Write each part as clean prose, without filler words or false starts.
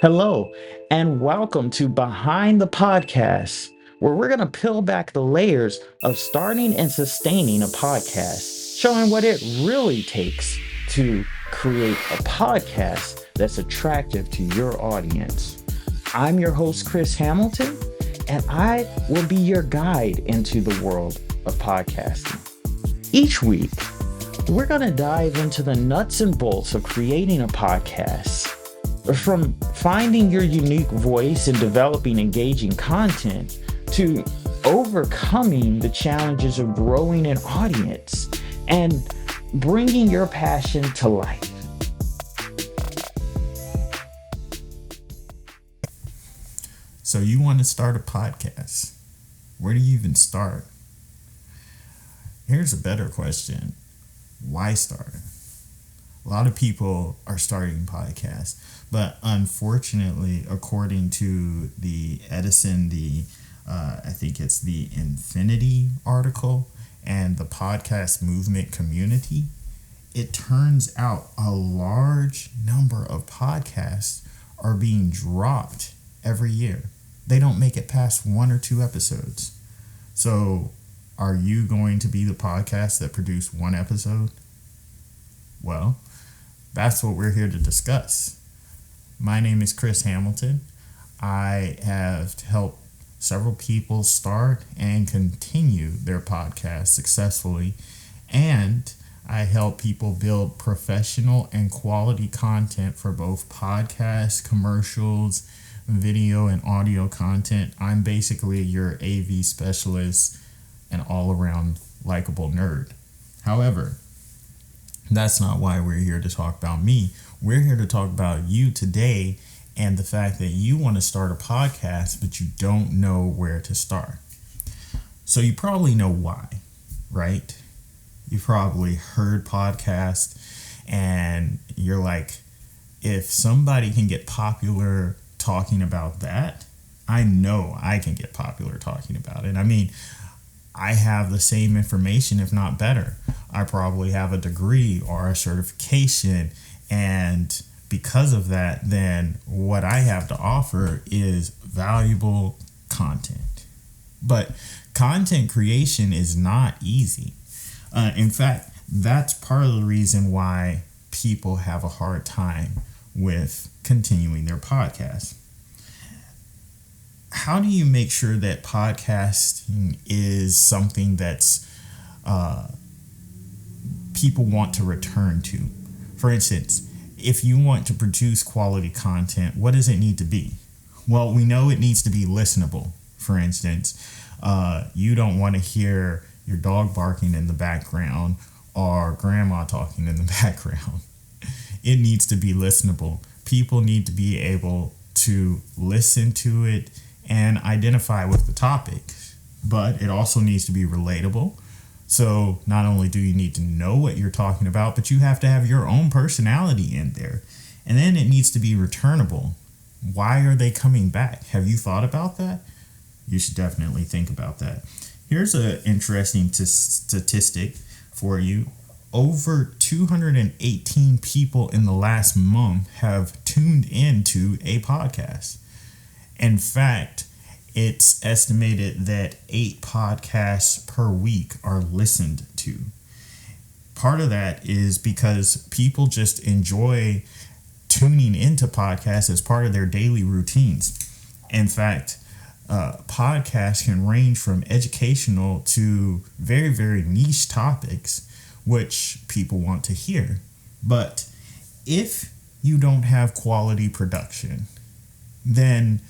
Hello, and welcome to Behind the Podcast, where we're going to peel back the layers of starting and sustaining a podcast, showing what it really takes to create a podcast that's attractive to your audience. I'm your host, Chris Hamilton, and I will be your guide into the world of podcasting. Each week, we're going to dive into the nuts and bolts of creating a podcast, from finding your unique voice and developing engaging content to overcoming the challenges of growing an audience and bringing your passion to life. So you want to start a podcast. Where do you even start? Here's a better question. Why start? A lot of people are starting podcasts, but unfortunately, according to the Edison, I think it's the Infinity article and the podcast movement community, it turns out a large number of podcasts are being dropped every year. They don't make it past 1 or 2 episodes. So, are you going to be the podcast that produced 1 episode? Well, that's what we're here to discuss. My name is Chris Hamilton. I have helped several people start and continue their podcast successfully, and I help people build professional and quality content for both podcasts, commercials, video, and audio content. I'm basically your AV specialist and all-around likable nerd. However, that's not why we're here to talk about me. We're here to talk about you today and the fact that you want to start a podcast, but you don't know where to start. So you probably know why, right? You probably heard podcasts and you're like, if somebody can get popular talking about that, I know I can get popular talking about it. I mean, I have the same information, if not better. I probably have a degree or a certification, and because of that, then what I have to offer is valuable content. But content creation is not easy. In fact, that's part of the reason why people have a hard time with continuing their podcast. How do you make sure that podcasting is something that's people want to return to? For instance, if you want to produce quality content, what does it need to be? Well, we know it needs to be listenable. For instance, you don't want to hear your dog barking in the background or grandma talking in the background. It needs to be listenable. People need to be able to listen to it and identify with the topic, but it also needs to be relatable. So not only do you need to know what you're talking about, but you have to have your own personality in there. And then it needs to be returnable. Why are they coming back? Have you thought about that? You should definitely think about that. Here's an interesting statistic for you. Over 218 people in the last month have tuned into a podcast. In fact, it's estimated that 8 podcasts per week are listened to. Part of that is because people just enjoy tuning into podcasts as part of their daily routines. In fact, podcasts can range from educational to very, very niche topics, which people want to hear. But if you don't have quality production, then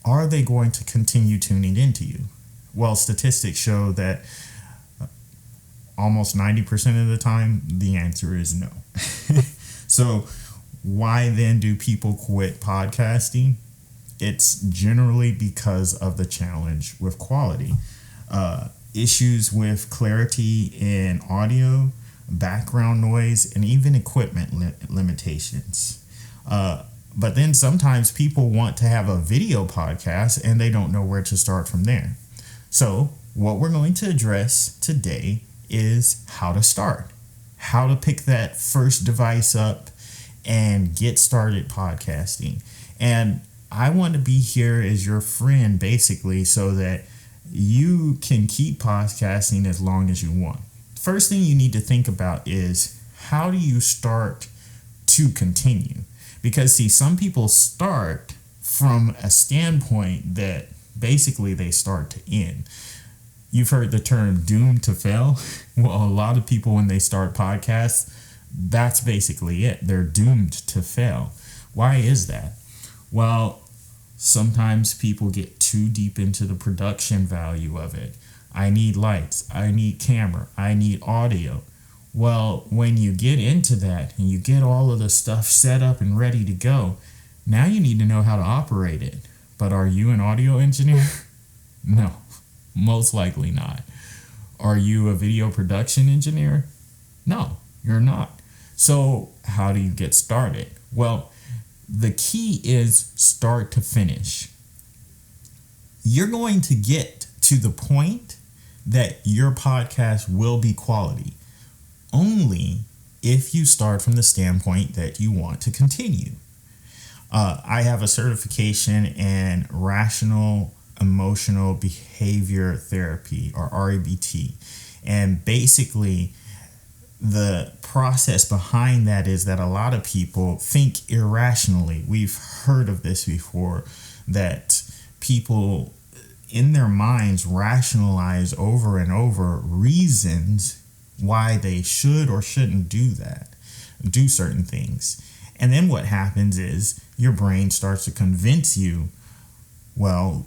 are they going to continue tuning into you? Well, statistics show that almost 90% of the time, the answer is no. So why then do people quit podcasting? It's generally because of the challenge with quality. Issues with clarity in audio, background noise, and even equipment limitations. But then sometimes people want to have a video podcast and they don't know where to start from there. So what we're going to address today is how to start, how to pick that first device up and get started podcasting. And I want to be here as your friend, basically, so that you can keep podcasting as long as you want. First thing you need to think about is, how do you start to continue? Because, see, some people start from a standpoint that basically they start to end. You've heard the term doomed to fail. Well, a lot of people, when they start podcasts, that's basically it. They're doomed to fail. Why is that? Well, sometimes people get too deep into the production value of it. I need lights, I need camera, I need audio. Well, when you get into that and you get all of the stuff set up and ready to go, now you need to know how to operate it. But are you an audio engineer? No, most likely not. Are you a video production engineer? No, you're not. So how do you get started? Well, the key is start to finish. You're going to get to the point that your podcast will be quality only if you start from the standpoint that you want to continue. I have a certification in rational emotional behavior therapy, or REBT. And basically, the process behind that is that a lot of people think irrationally. We've heard of this before, that people in their minds rationalize over and over reasons why they should or shouldn't do certain things. And then what happens is your brain starts to convince you, well,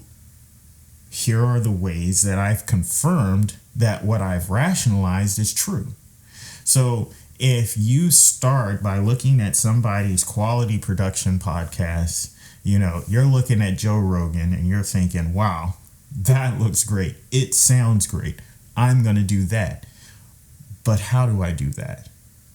here are the ways that I've confirmed that what I've rationalized is true. So if you start by looking at somebody's quality production podcast, you're looking at Joe Rogan and you're thinking, wow, that looks great. It sounds great. I'm going to do that. But how do I do that?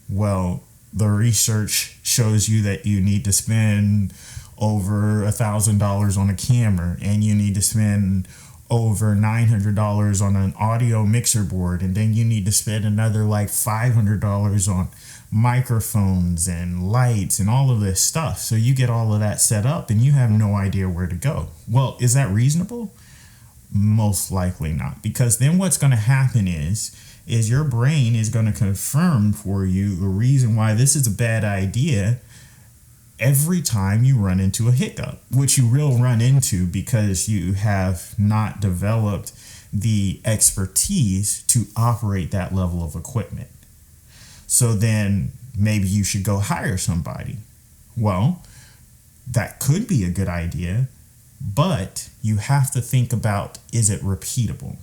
Well, the research shows you that you need to spend over $1,000 on a camera, and you need to spend over $900 on an audio mixer board, and then you need to spend another like $500 on microphones and lights and all of this stuff. So you get all of that set up and you have no idea where to go. Well, is that reasonable? Most likely not, because then what's going to happen is your brain is going to confirm for you the reason why this is a bad idea every time you run into a hiccup, which you will run into because you have not developed the expertise to operate that level of equipment. So then maybe you should go hire somebody. Well, that could be a good idea, but you have to think about, is it repeatable?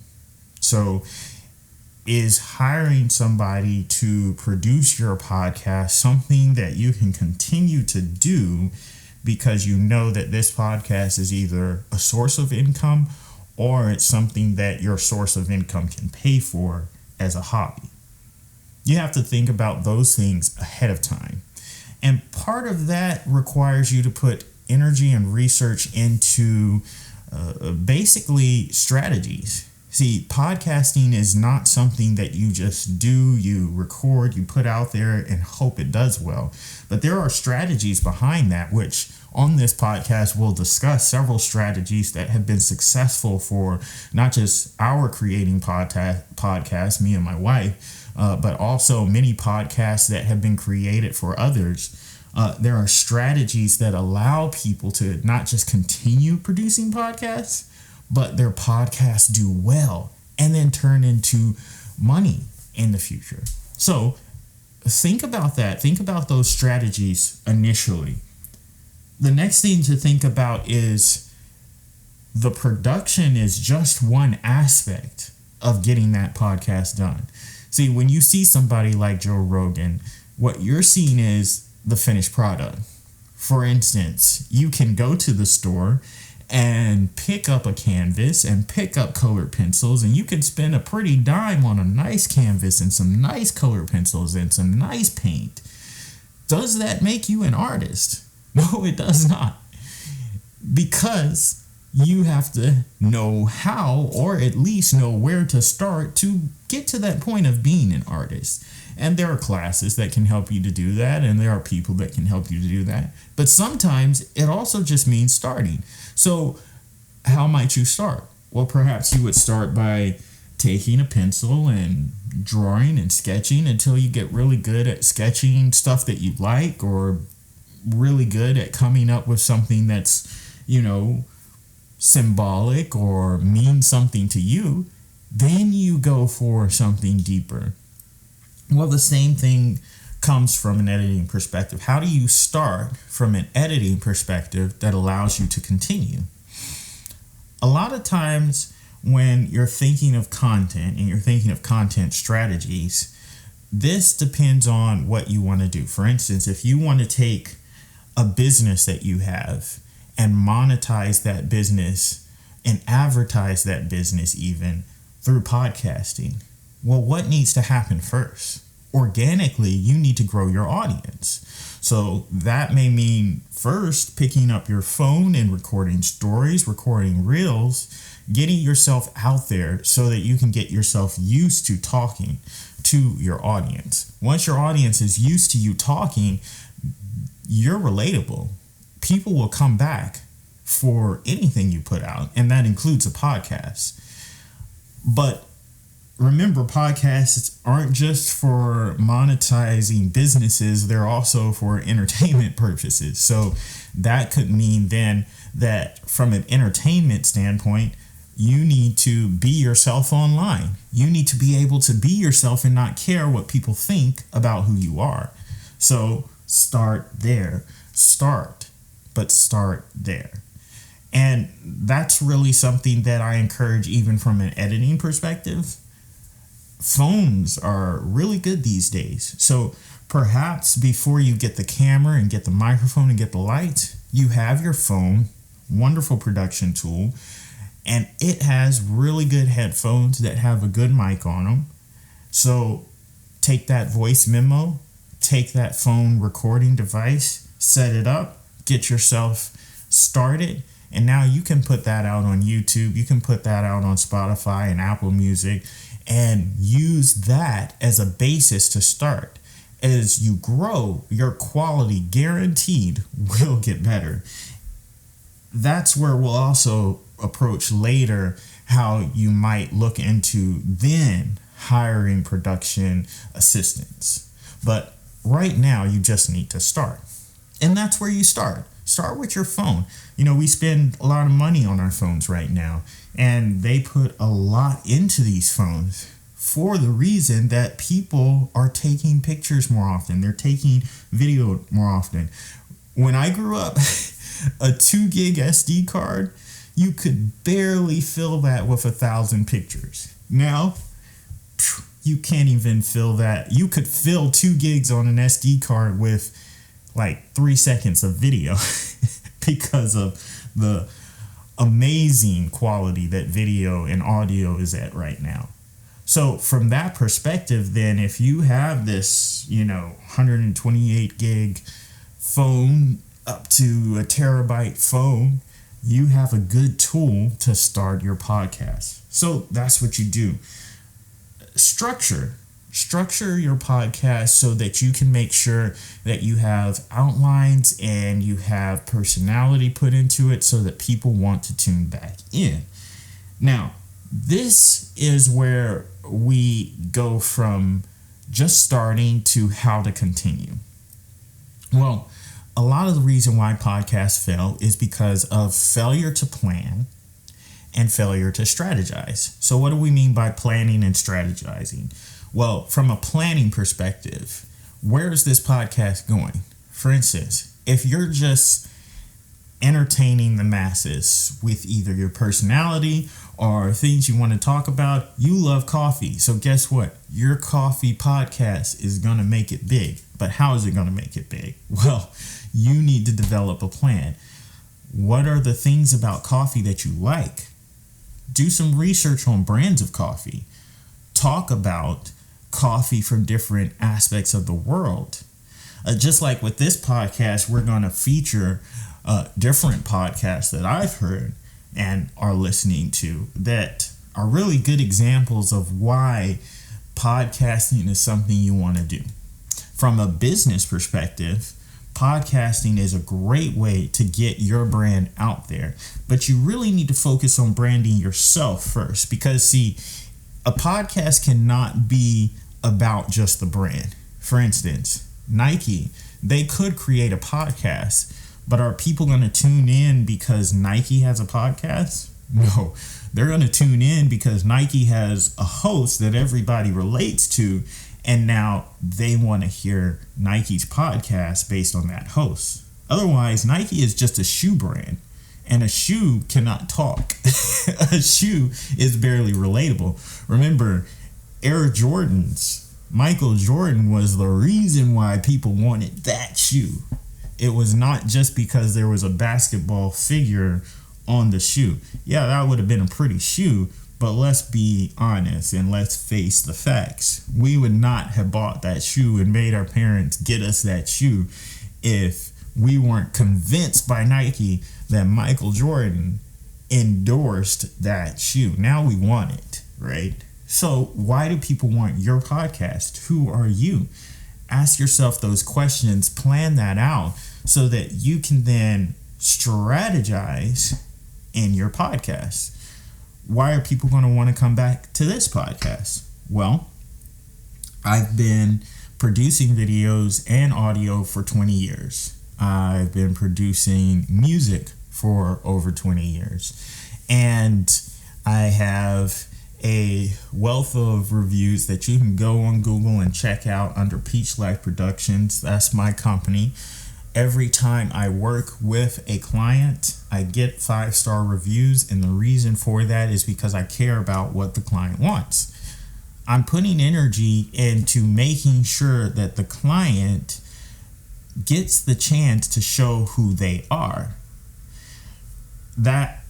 So is hiring somebody to produce your podcast something that you can continue to do because you know that this podcast is either a source of income or it's something that your source of income can pay for as a hobby? You have to think about those things ahead of time. And part of that requires you to put energy and research into basically strategies. See, podcasting is not something that you just do, you record, you put out there and hope it does well. But there are strategies behind that, which on this podcast we'll discuss several strategies that have been successful for not just our creating podcast, me and my wife, but also many podcasts that have been created for others. There are strategies that allow people to not just continue producing podcasts, but their podcasts do well and then turn into money in the future. So think about that. Think about those strategies initially. The next thing to think about is the production is just one aspect of getting that podcast done. See, when you see somebody like Joe Rogan, what you're seeing is the finished product. For instance, you can go to the store and pick up a canvas and pick up colored pencils, and you can spend a pretty dime on a nice canvas and some nice colored pencils and some nice paint. Does that make you an artist? No, it does not. Because you have to know how, or at least know where to start to get to that point of being an artist. And there are classes that can help you to do that, and there are people that can help you to do that. But sometimes it also just means starting. So how might you start? Well, perhaps you would start by taking a pencil and drawing and sketching until you get really good at sketching stuff that you like, or really good at coming up with something that's, symbolic or means something to you. Then you go for something deeper. Well, the same thing comes from an editing perspective. How do you start from an editing perspective that allows you to continue? A lot of times when you're thinking of content and you're thinking of content strategies, this depends on what you want to do. For instance, if you want to take a business that you have and monetize that business and advertise that business even through podcasting, well, what needs to happen first? Organically, you need to grow your audience. So that may mean first picking up your phone and recording stories, recording reels, getting yourself out there so that you can get yourself used to talking to your audience. Once your audience is used to you talking, you're relatable. People will come back for anything you put out, and that includes a podcast. But remember, podcasts aren't just for monetizing businesses, they're also for entertainment purposes. So that could mean then that from an entertainment standpoint, you need to be yourself online. You need to be able to be yourself and not care what people think about who you are. So start there. Start there. And that's really something that I encourage even from an editing perspective. Phones are really good these days. So perhaps before you get the camera and get the microphone and get the lights, you have your phone, wonderful production tool, and it has really good headphones that have a good mic on them. So take that voice memo, take that phone recording device, set it up, get yourself started, and now you can put that out on YouTube. You can put that out on Spotify and Apple Music and use that as a basis to start. As you grow, your quality guaranteed will get better. That's where we'll also approach later how you might look into then hiring production assistants. But right now, you just need to start. And that's where you start. Start with your phone. We spend a lot of money on our phones right now, and they put a lot into these phones for the reason that people are taking pictures more often. They're taking video more often. When I grew up, a 2 gig SD card, you could barely fill that with 1,000 pictures. Now, you can't even fill that. You could fill 2 gigs on an SD card with like 3 seconds of video because of the amazing quality that video and audio is at right now. So from that perspective, then if you have this, 128 gig phone up to a terabyte phone, you have a good tool to start your podcast. So that's what you do. Structure your podcast so that you can make sure that you have outlines and you have personality put into it so that people want to tune back in. Now, this is where we go from just starting to how to continue. Well, a lot of the reason why podcasts fail is because of failure to plan and failure to strategize. So what do we mean by planning and strategizing? Well, from a planning perspective, where is this podcast going? For instance, if you're just entertaining the masses with either your personality or things you want to talk about, you love coffee. So guess what? Your coffee podcast is going to make it big. But how is it going to make it big? Well, you need to develop a plan. What are the things about coffee that you like? Do some research on brands of coffee. Talk about coffee from different aspects of the world. Just like with this podcast, we're going to feature different podcasts that I've heard and are listening to that are really good examples of why podcasting is something you want to do. From a business perspective, podcasting is a great way to get your brand out there, but you really need to focus on branding yourself first, because see, a podcast cannot be about just the brand. For instance, Nike, they could create a podcast, but are people going to tune in because Nike has a podcast? No, they're going to tune in because Nike has a host that everybody relates to, and now they want to hear Nike's podcast based on that host. Otherwise, Nike is just a shoe brand, and a shoe cannot talk. A shoe is barely relatable. Remember, Air Jordans, Michael Jordan was the reason why people wanted that shoe. It was not just because there was a basketball figure on the shoe. Yeah, that would have been a pretty shoe, but let's be honest and let's face the facts. We would not have bought that shoe and made our parents get us that shoe if we weren't convinced by Nike that Michael Jordan endorsed that shoe. Now we want it, right? So why do people want your podcast? Who are you? Ask yourself those questions, plan that out so that you can then strategize in your podcast. Why are people going to want to come back to this podcast? Well, I've been producing videos and audio for 20 years. I've been producing music for over 20 years. And I have a wealth of reviews that you can go on Google and check out under Peach Life Productions. That's my company. Every time I work with a client, I get 5-star reviews, and the reason for that is because I care about what the client wants. I'm putting energy into making sure that the client gets the chance to show who they are. That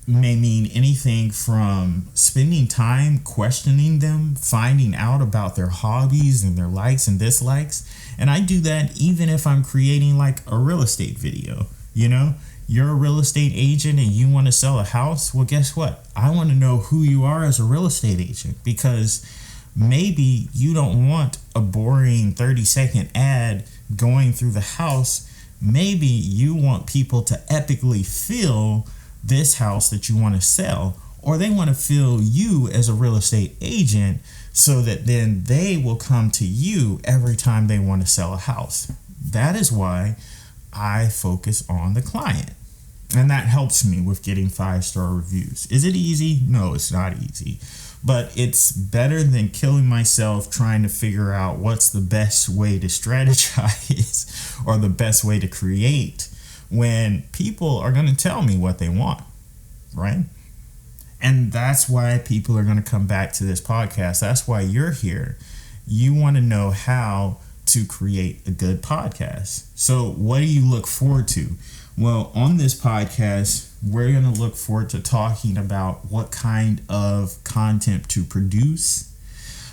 may mean anything from spending time questioning them, finding out about their hobbies and their likes and dislikes. And I do that even if I'm creating like a real estate video. You know, you're a real estate agent and you want to sell a house. Well, guess what? I want to know who you are as a real estate agent, because maybe you don't want a boring 30-second ad going through the house. Maybe you want people to epically feel this house that you want to sell, or they want to feel you as a real estate agent so that then they will come to you every time they want to sell a house. That is why I focus on the client. And that helps me with getting 5-star reviews. Is it easy? No, it's not easy. But it's better than killing myself trying to figure out what's the best way to strategize or the best way to create, when people are going to tell me what they want, right? And that's why people are going to come back to this podcast. That's why you're here. You want to know how to create a good podcast. So what do you look forward to? Well, on this podcast, we're going to look forward to talking about what kind of content to produce.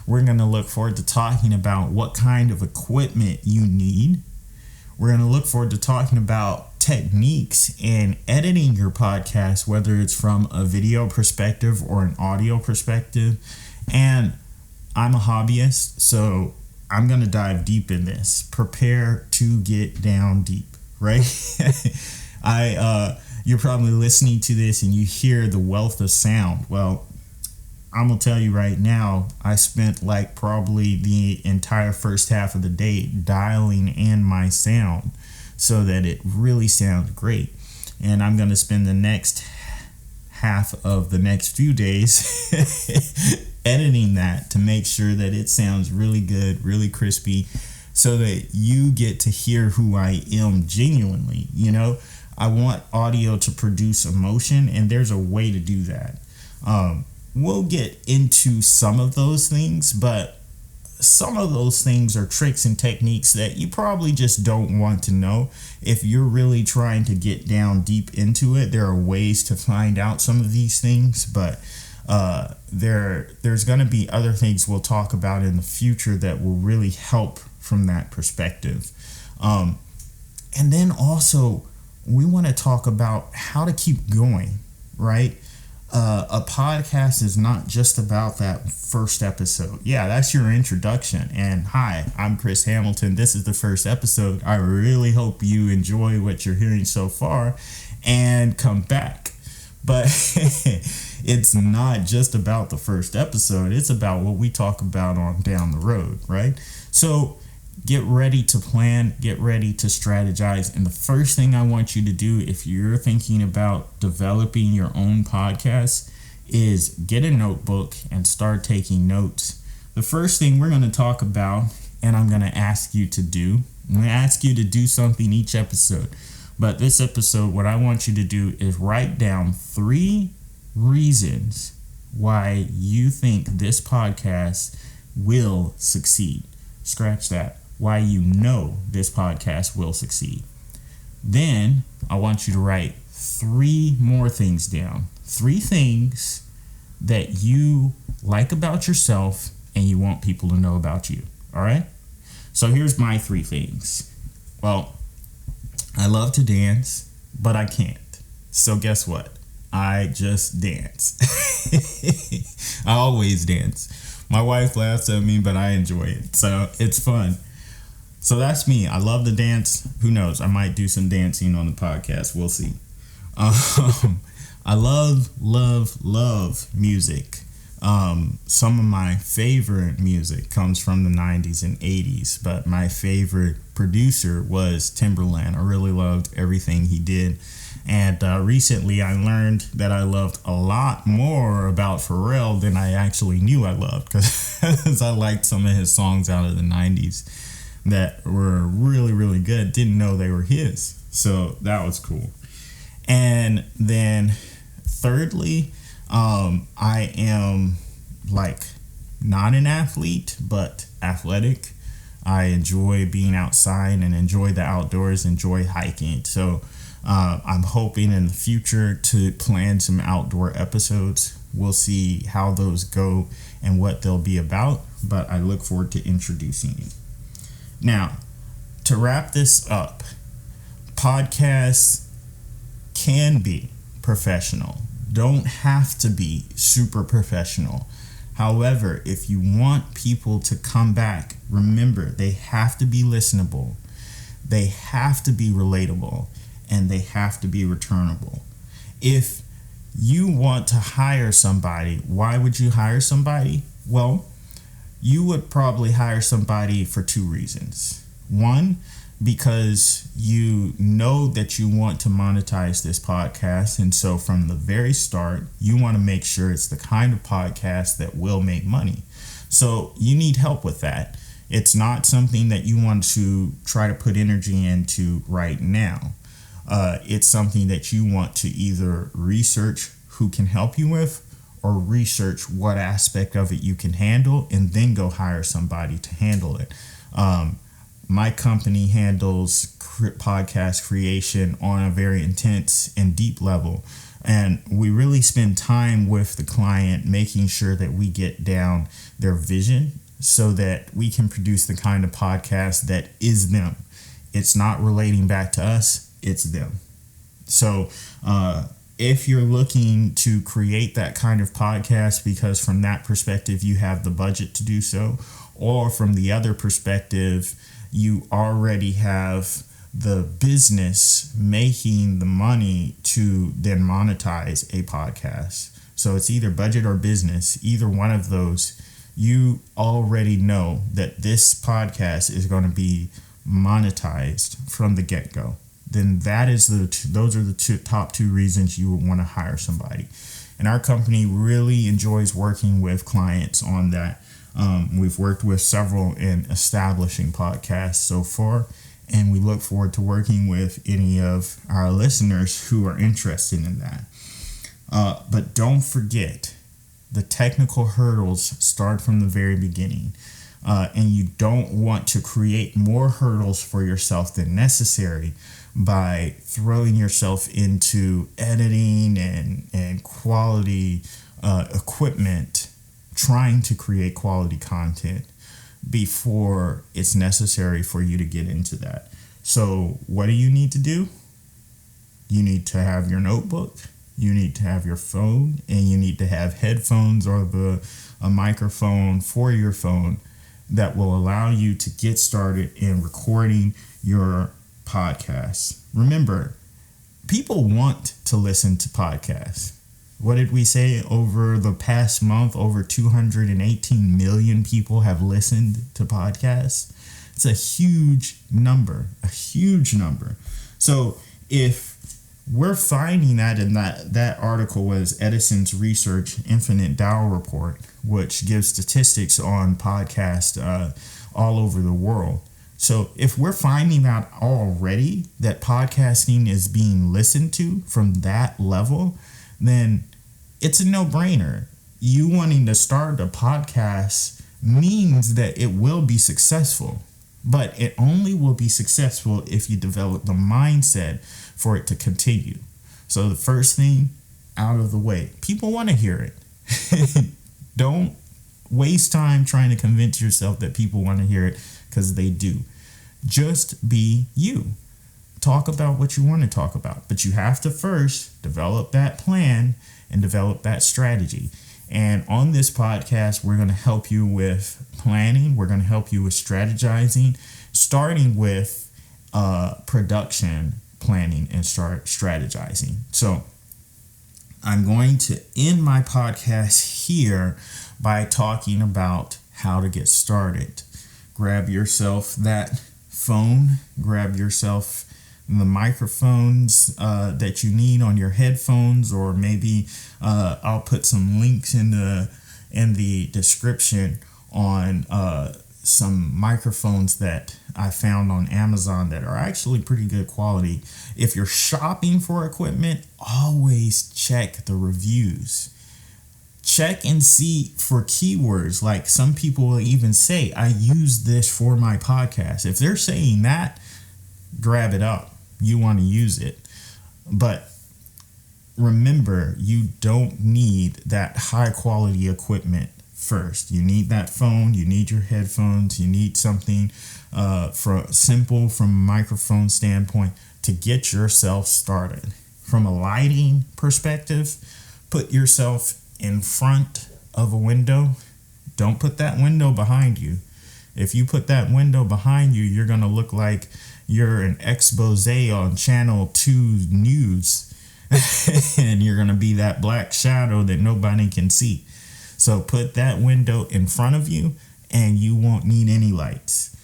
We're going to look forward to talking about what kind of equipment you need. We're going to look forward to talking about techniques in editing your podcast, whether it's from a video perspective or an audio perspective. And I'm a hobbyist, so I'm going to dive deep in this. Prepare to get down deep, right? You're probably listening to this and you hear the wealth of sound. Well, I'm going to tell you right now, I spent like probably the entire first half of the day dialing in my sound so that it really sounded great. And I'm going to spend the next half of the next few days editing that to make sure that it sounds really good, really crispy, so that you get to hear who I am genuinely. You know, I want audio to produce emotion, and there's a way to do that. We'll get into some of those things, but some of those things are tricks and techniques that you probably just don't want to know. If you're really trying to get down deep into it, there are ways to find out some of these things, but there's going to be other things we'll talk about in the future that will really help from that perspective. And then also, we want to talk about how to keep going, right? a podcast is not just about that first episode. Yeah, that's your introduction. And hi, I'm Chris Hamilton. This is the first episode. I really hope you enjoy what you're hearing so far and come back. But it's not just about the first episode. It's about what we talk about on down the road, right? So get ready to plan, get ready to strategize. And the first thing I want you to do if you're thinking about developing your own podcast is get a notebook and start taking notes. The first thing we're going to talk about, and I'm going to ask you to do, I'm going to ask you to do something each episode. But this episode, what I want you to do is write down 3 reasons why you think this podcast will succeed. Scratch that. Why you know this podcast will succeed. Then I want you to write 3 more things down. 3 things that you like about yourself and you want people to know about you. All right? So here's my 3 things. Well, I love to dance, but I can't. So guess what? I just dance. I always dance. My wife laughs at me, but I enjoy it. So it's fun. So that's me. I love to dance. Who knows? I might do some dancing on the podcast. We'll see. I love music. Some of my favorite music comes from the 90s and 80s, but my favorite producer was Timbaland. I really loved everything he did. And recently I learned that I loved a lot more about Pharrell than I actually knew I loved, because I liked some of his songs out of the 90s that were really, really good. Didn't know they were his. So that was cool. And then thirdly, I am like not an athlete, but athletic. I enjoy being outside and enjoy the outdoors, enjoy hiking. So I'm hoping in the future to plan some outdoor episodes. We'll see how those go and what they'll be about, but I look forward to introducing you. Now, to wrap this up, podcasts can be professional. Don't have to be super professional. However, if you want people to come back, remember, they have to be listenable, they have to be relatable, and they have to be returnable. If you want to hire somebody, why would you hire somebody? Well, you would probably hire somebody for 2 reasons. 1, because you know that you want to monetize this podcast. And so from the very start, you want to make sure it's the kind of podcast that will make money. So you need help with that. It's not something that you want to try to put energy into right now. It's something that you want to either research who can help you with, or research what aspect of it you can handle, and then go hire somebody to handle it. My company handles podcast creation on a very intense and deep level. And we really spend time with the client making sure that we get down their vision so that we can produce the kind of podcast that is them. It's not relating back to us, it's them. So, if you're looking to create that kind of podcast because from that perspective you have the budget to do so, or from the other perspective you already have the business making the money to then monetize a podcast. So it's either budget or business, either one of those, you already know that this podcast is going to be monetized from the get-go. Then those are the top 2 reasons you would want to hire somebody. And our company really enjoys working with clients on that. We've worked with several in establishing podcasts so far, and we look forward to working with any of our listeners who are interested in that. But don't forget, the technical hurdles start from the very beginning. And you don't want to create more hurdles for yourself than necessary by throwing yourself into editing and quality equipment, trying to create quality content before it's necessary for you to get into that. So what do you need to do? You need to have your notebook, You need to have your phone, and you need to have headphones or a microphone for your phone that will allow you to get started in recording your podcasts. Remember, people want to listen to podcasts. What did we say? Over the past month, over 218 million people have listened to podcasts. It's a huge number, So if we're finding that, in that article was Edison's Research Infinite Dial Report, which gives statistics on podcasts all over the world. So if we're finding out already that podcasting is being listened to from that level, then it's a no-brainer. You wanting to start a podcast means that it will be successful, but it only will be successful if you develop the mindset for it to continue. So the first thing out of the way, people want to hear it. Don't waste time trying to convince yourself that people want to hear it, because they do. Just be you. Talk about what you want to talk about, but you have to first develop that plan and develop that strategy. And on this podcast, we're going to help you with planning. We're going to help you with strategizing, starting with production planning and start strategizing. So I'm going to end my podcast here by talking about how to get started. Grab yourself that phone, grab yourself the microphones that you need on your headphones, or maybe I'll put some links in the description on some microphones that I found on Amazon that are actually pretty good quality. If you're shopping for equipment, always check the reviews. Check and see for keywords. Like, some people will even say, I use this for my podcast. If they're saying that, grab it up. You want to use it. But remember, you don't need that high quality equipment first. You need that phone, you need your headphones, you need something from a microphone standpoint to get yourself started. From a lighting perspective, put yourself in front of a window. Don't put that window behind you. If you put that window behind you, you're going to look like you're an expose on Channel 2 News. And you're going to be that black shadow that nobody can see. So put that window in front of you, and you won't need any lights.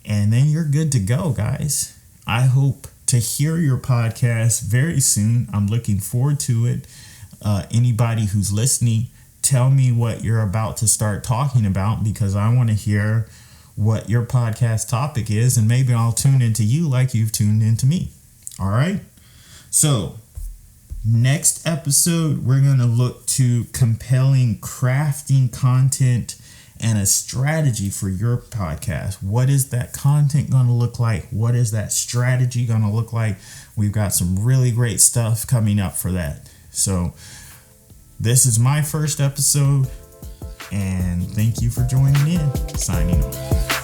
And then you're good to go, guys. I hope to hear your podcast very soon. I'm looking forward to it. Anybody who's listening, tell me what you're about to start talking about, because I want to hear what your podcast topic is, and maybe I'll tune into you like you've tuned into me. All right? So, next episode, we're going to look to compelling crafting content and a strategy for your podcast. What is that content going to look like? What is that strategy going to look like? We've got some really great stuff coming up for that. So, this is my first episode, and thank you for joining in. Signing off.